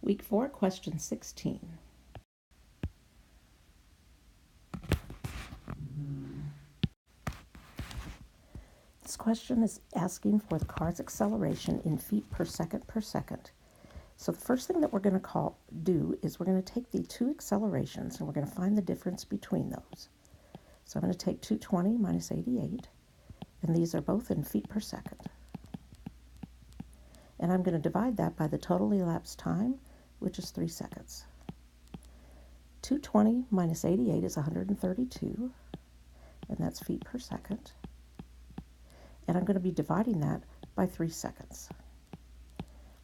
Week 4, question 16. This question is asking for the car's acceleration in feet per second per second. So the first thing that we're going to do is we're going to take the two accelerations and we're going to find the difference between those. So I'm going to take 220 minus 88, and these are both in feet per second. And I'm going to divide that by the total elapsed time, which is 3 seconds. 220 minus 88 is 132, and that's feet per second. And I'm going to be dividing that by 3 seconds.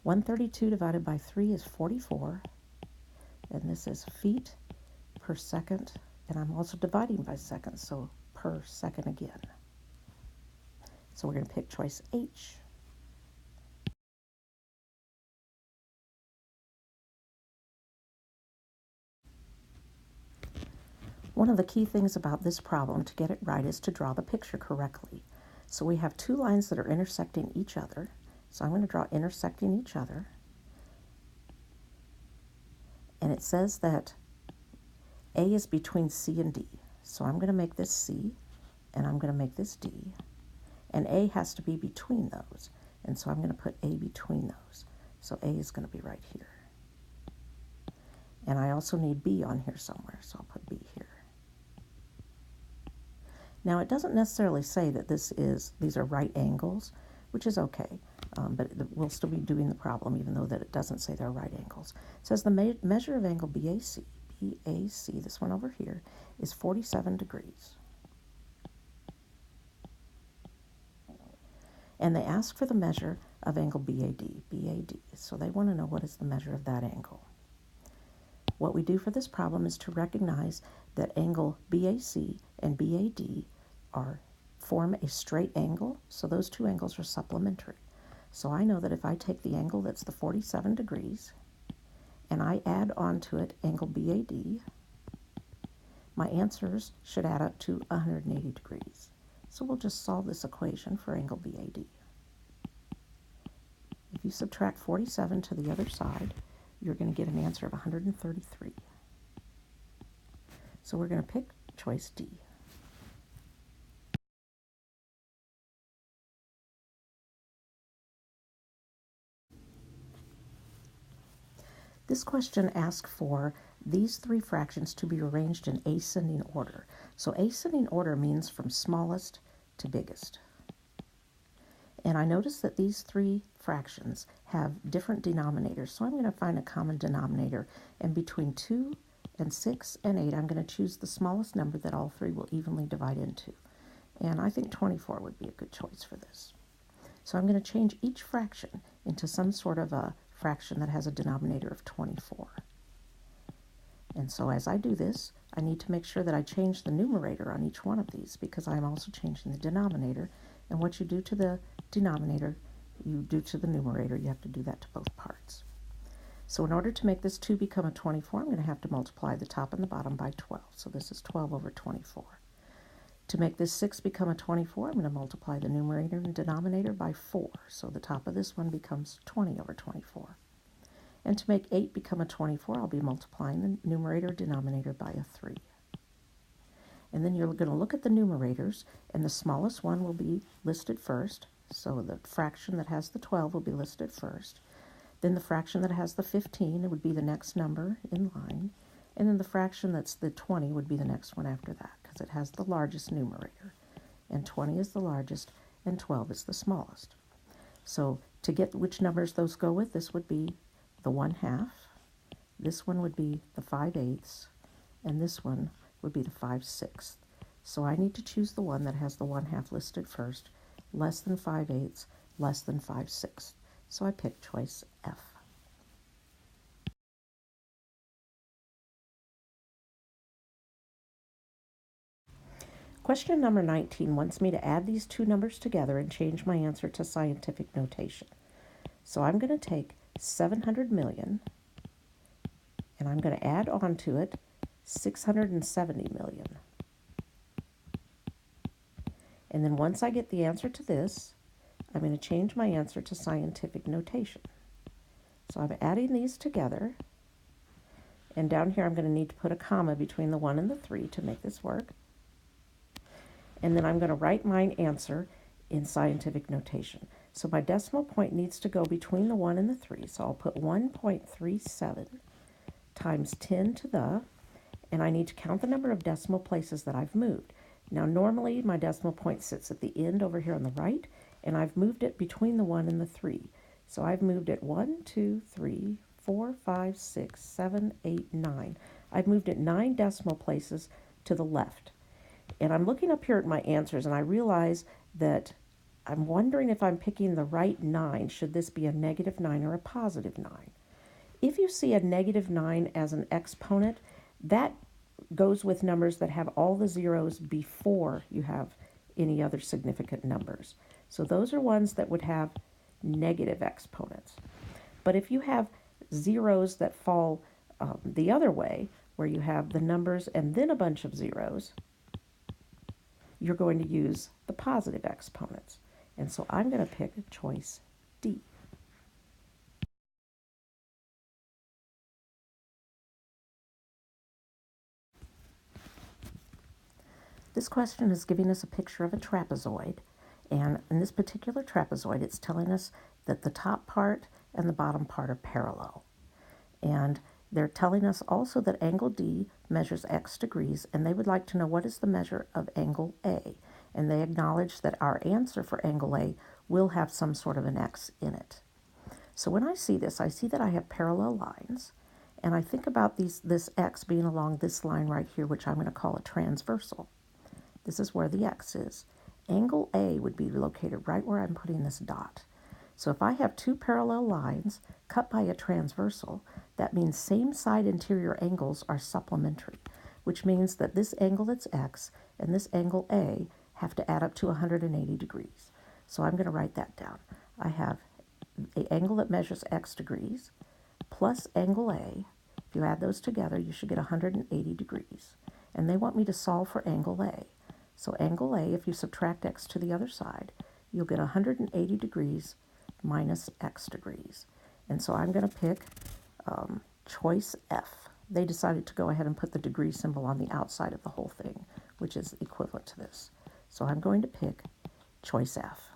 132 divided by 3 is 44, and this is feet per second, and I'm also dividing by seconds, so per second again. So we're going to pick choice H. One of the key things about this problem to get it right is to draw the picture correctly. So we have two lines that are intersecting each other. So I'm going to draw intersecting each other. And it says that A is between C and D. So I'm going to make this C, and I'm going to make this D. And A has to be between those. And so I'm going to put A between those. So A is going to be right here. And I also need B on here somewhere, so I'll put B here. Now, it doesn't necessarily say that these are right angles, which is okay, but we'll still be doing the problem even though that it doesn't say they're right angles. It says the measure of angle BAC, this one over here, is 47 degrees. And they ask for the measure of angle BAD. So they want to know what is the measure of that angle. What we do for this problem is to recognize that angle BAC and BAD form a straight angle, so those two angles are supplementary. So I know that if I take the angle that's the 47 degrees and I add on to it angle BAD, my answers should add up to 180 degrees. So we'll just solve this equation for angle BAD. If you subtract 47 to the other side, you're going to get an answer of 133. So we're going to pick choice D. This question asks for these three fractions to be arranged in ascending order. So ascending order means from smallest to biggest. And I notice that these three fractions have different denominators, so I'm going to find a common denominator. And between 2 and 6 and 8, I'm going to choose the smallest number that all three will evenly divide into. And I think 24 would be a good choice for this. So I'm going to change each fraction into some sort of a fraction that has a denominator of 24. And so as I do this, I need to make sure that I change the numerator on each one of these because I'm also changing the denominator. And what you do to the denominator, you do to the numerator. You have to do that to both parts. So in order to make this 2 become a 24, I'm going to have to multiply the top and the bottom by 12. So this is 12 over 24. To make this 6 become a 24, I'm going to multiply the numerator and denominator by 4. So the top of this one becomes 20 over 24. And to make 8 become a 24, I'll be multiplying the numerator and denominator by a 3. And then you're going to look at the numerators, and the smallest one will be listed first. So the fraction that has the 12 will be listed first. Then the fraction that has the 15 would be the next number in line. And then the fraction that's the 20 would be the next one after that, because it has the largest numerator. And 20 is the largest, and 12 is the smallest. So to get which numbers those go with, this would be the 1/2. This one would be the 5/8, and this one would be the 5/6. So I need to choose the one that has the 1/2 listed first, less than 5/8, less than 5/6. So I pick choice F. Question number 19 wants me to add these two numbers together and change my answer to scientific notation. So I'm going to take 700 million, and I'm going to add on to it 670 million. And then once I get the answer to this, I'm going to change my answer to scientific notation. So I'm adding these together. And down here I'm going to need to put a comma between the 1 and the 3 to make this work. And then I'm going to write my answer in scientific notation. So my decimal point needs to go between the 1 and the 3. So I'll put 1.37 times 10 to the, and I need to count the number of decimal places that I've moved. Now normally my decimal point sits at the end over here on the right, and I've moved it between the 1 and the 3. So I've moved it 1, 2, 3, 4, 5, 6, 7, 8, 9. I've moved it 9 decimal places to the left. And I'm looking up here at my answers, and I realize that I'm wondering if I'm picking the right 9. Should this be a negative 9 or a positive 9? If you see a negative 9 as an exponent, that goes with numbers that have all the zeros before you have any other significant numbers. So those are ones that would have negative exponents. But if you have zeros that fall the other way, where you have the numbers and then a bunch of zeros, you're going to use the positive exponents. And so I'm going to pick choice D. This question is giving us a picture of a trapezoid. And in this particular trapezoid, it's telling us that the top part and the bottom part are parallel. And they're telling us also that angle D measures x degrees, and they would like to know what is the measure of angle A. And they acknowledge that our answer for angle A will have some sort of an x in it. So when I see this, I see that I have parallel lines, and I think about this x being along this line right here, which I'm going to call a transversal. This is where the x is. Angle A would be located right where I'm putting this dot. So if I have two parallel lines cut by a transversal, that means same side interior angles are supplementary, which means that this angle that's x and this angle A have to add up to 180 degrees. So I'm going to write that down. I have an angle that measures x degrees plus angle A. If you add those together, you should get 180 degrees. And they want me to solve for angle A. So angle A, if you subtract x to the other side, you'll get 180 degrees minus x degrees. And so I'm going to pick choice F. They decided to go ahead and put the degree symbol on the outside of the whole thing, which is equivalent to this. So I'm going to pick choice F.